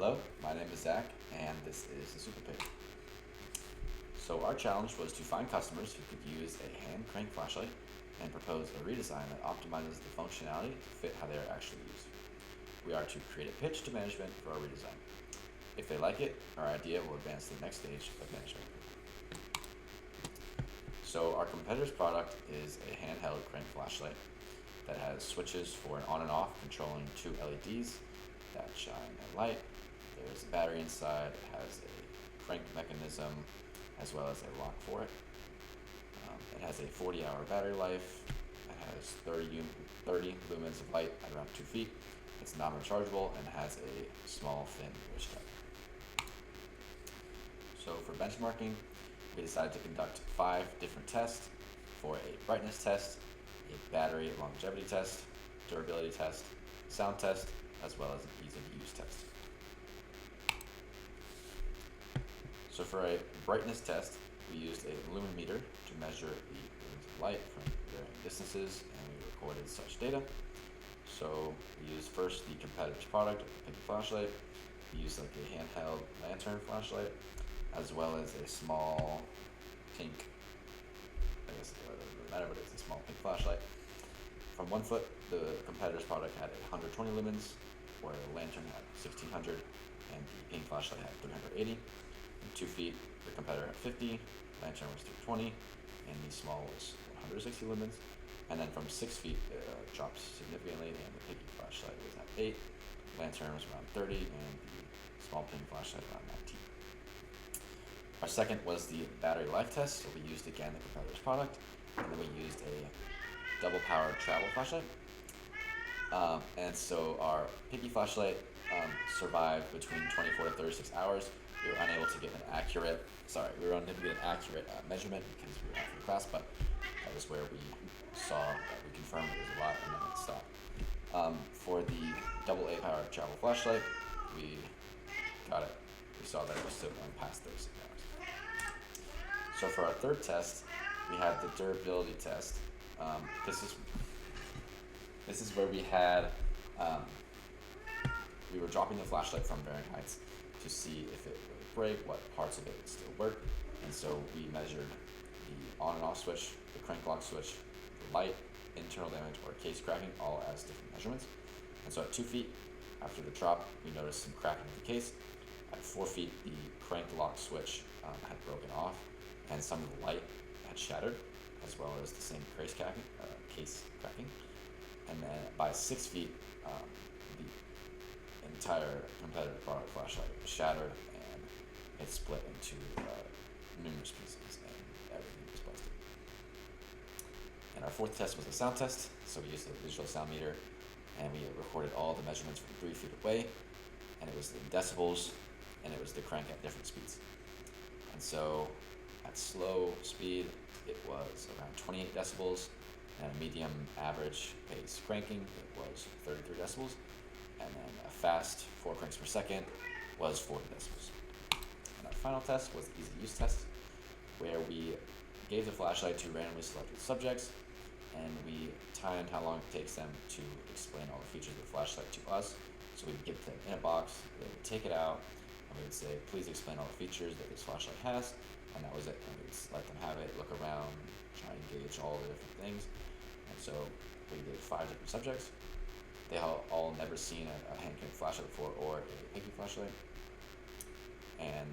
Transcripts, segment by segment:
Hello, my name is Zach, and this is the Super Pig. So our challenge was to find customers who could use a hand crank flashlight and propose a redesign that optimizes the functionality to fit how they are actually used. We are to create a pitch to management for our redesign. If they like it, our idea will advance to the next stage of management. So our competitor's product is a handheld crank flashlight that has switches for an on and off controlling two LEDs that shine a light. There's a battery inside. It has a crank mechanism as well as a lock for it. It has a 40-hour battery life. It has 30 lumens of light at around 2 feet. It's non-rechargeable and has a small thin wrist strap. So for benchmarking, we decided to conduct 5 different tests for a brightness test, a battery longevity test, durability test, sound test, as well as an ease of use test. So for a brightness test, we used a luminometer to measure the lumens of light from varying distances, and we recorded such data. So we used first the competitor's product, a pink flashlight. We used like a handheld lantern flashlight, as well as a small pink, I guess it doesn't really matter, but it's a small pink flashlight. From 1 foot, the competitor's product had 120 lumens, where the lantern had 1600, and the pink flashlight had 380. From 2 feet, the competitor had 50, lantern was 320, and the small was 160 lumens. And then from 6 feet, it dropped significantly, and the pinky flashlight was at 8, lantern was around 30, and the small pink flashlight around 19. Our second was the battery life test, so we used again the competitor's product, and then we used a double powered travel flashlight. And so our pinky flashlight survived between 24 to 36 hours. We were unable to get an accurate measurement because we were out for the class, but that was where we saw that we confirmed it was a lot, and then it stopped. For the double A powered travel flashlight, we got it. We saw that it was still going past 36 hours. So for our third test, we had the durability test. This is where we had we were dropping the flashlight from varying heights to see if it would break, what parts of it would still work, and so we measured the on and off switch, the crank lock switch, the light, internal damage, or case cracking, all as different measurements. And so at 2 feet after the drop, we noticed some cracking of the case. At 4 feet, the crank lock switch had broken off, and some of the light had shattered, as well as the same case cracking. And then by 6 feet, the entire competitor product flashlight was shattered, and it split into numerous pieces, and everything was busted. And our fourth test was a sound test, so we used a digital sound meter, and we recorded all the measurements from 3 feet away, and it was in decibels, and it was the crank at different speeds. And so at slow speed, it was around 28 decibels, and a medium average pace cranking, it was 33 decibels, and then a fast 4 cranks per second was 40 decibels. And our final test was the easy use test, where we gave the flashlight to randomly selected subjects, and we timed how long it takes them to explain all the features of the flashlight to us. So we would give them in a box, they would take it out, and we would say, please explain all the features that this flashlight has, and that was it. And we would let them have it, look around, try and gauge all the different things. And so we did 5 different subjects. They all never seen a hand crank flashlight before, or a pinky flashlight. And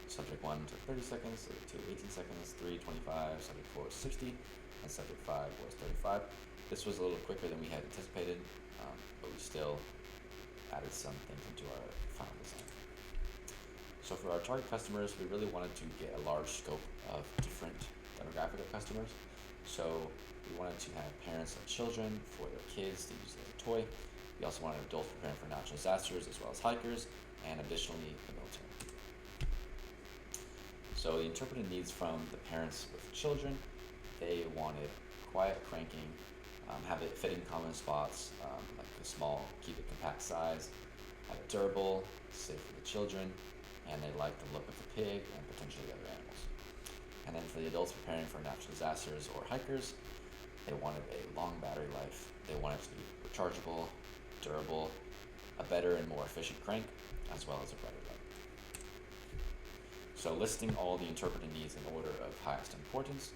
subject 1 took 30 seconds, subject 2 18 seconds, 3 25, subject 4 was 60, and subject 5 was 35. This was a little quicker than we had anticipated, but we still added some things into our final design. So for our target customers, we really wanted to get a large scope of different demographic of customers. So we wanted to have parents of children for their kids to use it as a toy. We also wanted adults preparing for natural disasters, as well as hikers, and additionally the military. So the interpreted needs from the parents with children, they wanted quiet cranking, have it fit in common spots, like a small, keep it compact size, have it durable, safe for the children, and they liked the look of the pig and potentially other animals. And then for the adults preparing for natural disasters or hikers, they wanted a long battery life. They wanted it to be rechargeable, durable, a better and more efficient crank, as well as a brighter light. So listing all the interpreted needs in order of highest importance.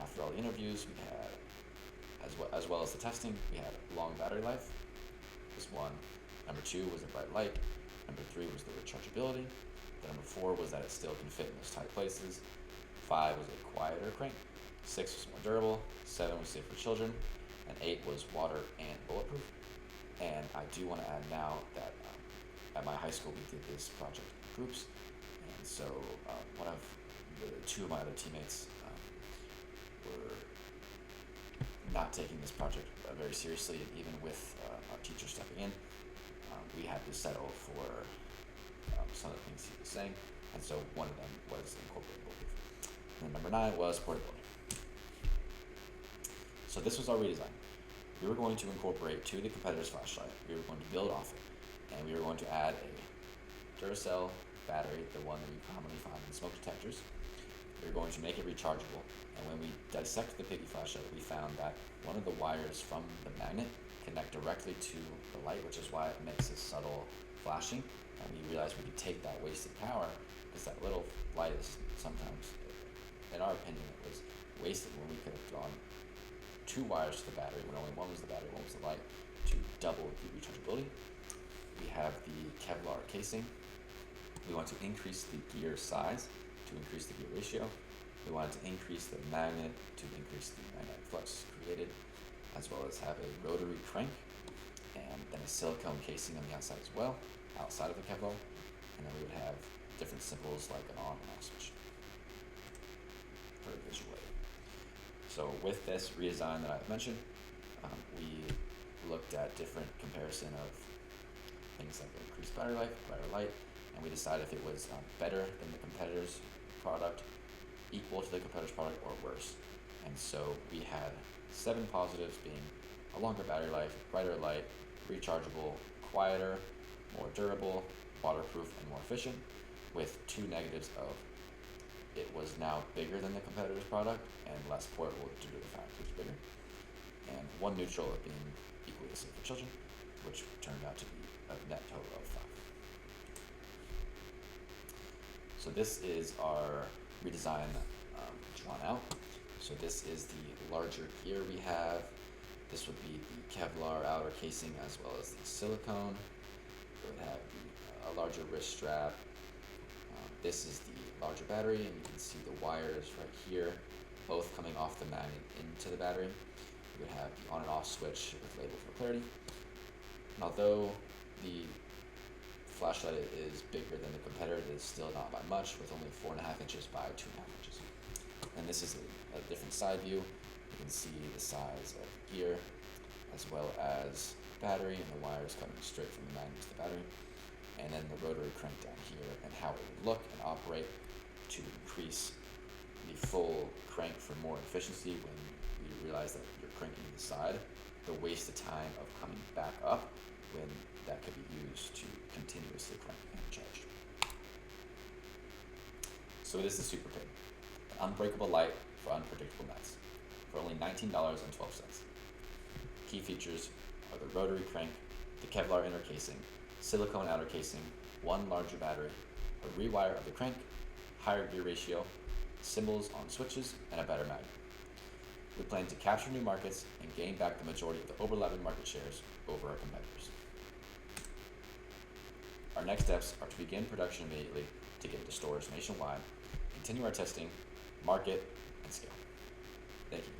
After all the interviews, we had, as well as the testing, we had long battery life, was one. Number 2 was the bright light. Number 3 was the rechargeability. The number 4 was that it still can fit in those tight places. 5 was a quieter crank. 6 was more durable. 7 was safe for children. And 8 was water and bulletproof. And I do want to add now that at my high school we did this project in groups. And so two of my other teammates were not taking this project very seriously, and even with our teacher stepping in, we had to settle for some of the things he was saying, and so one of them was incorporating bulletproof. And then number 9 was portability. So this was our redesign. We were going to incorporate to the competitor's flashlight, we were going to build off it, and we were going to add a Duracell battery, the one that you commonly find in smoke detectors. We were going to make it rechargeable, and when we dissected the Piggy flashlight, we found that one of the wires from the magnet connect directly to the light, which is why it makes this subtle flashing. And we realized we could take that wasted power, because that little light is sometimes, in our opinion, it was wasted when we could have gone 2 wires to the battery, when only one was the battery, one was the light, to double the rechargeability. We have the Kevlar casing. We want to increase the gear size to increase the gear ratio. We wanted to increase the magnet to increase the magnetic flux created, as well as have a rotary crank, and then a silicone casing on the outside as well, outside of the Kevlar. And then we would have different symbols like an on and off switch for visual aid. So with this redesign that I've mentioned, we looked at different comparison of things like increased battery life, brighter light, and we decided if it was better than the competitor's product, equal to the competitor's product, or worse. And so we had 7 positives being a longer battery life, brighter light, rechargeable, quieter, more durable, waterproof, and more efficient, with 2 negatives of it was now bigger than the competitor's product and less portable due to the fact it was bigger, and 1 neutral of being equally safe for children, which turned out to be a net total of 5. So this is our redesign drawn out. So this is the larger gear we have. This would be the Kevlar outer casing as well as the silicone. It would have a larger wrist strap. This is the larger battery, and you can see the wires right here, both coming off the magnet into the battery. You would have the on and off switch with label for clarity. And although the flashlight is bigger than the competitor, it is still not by much, with only 4.5 inches by 2.5 inches. And this is a different side view. You can see the size of gear, as well as battery and the wires coming straight from the magnet to the battery, and then the rotary crank down here and how it would look and operate to increase the full crank for more efficiency. When you realize that you're cranking the side, the wasted time of coming back up when that could be used to continuously crank and charge. So it is the Super Pig, an unbreakable light for unpredictable nights, for only $19.12. Key features are the rotary crank, the Kevlar inner casing, silicone outer casing, 1 larger battery, a rewire of the crank, higher gear ratio, symbols on switches, and a better magnet. We plan to capture new markets and gain back the majority of the overlapping market shares over our competitors. Our next steps are to begin production immediately to get into stores nationwide, continue our testing, market, and scale. Thank you.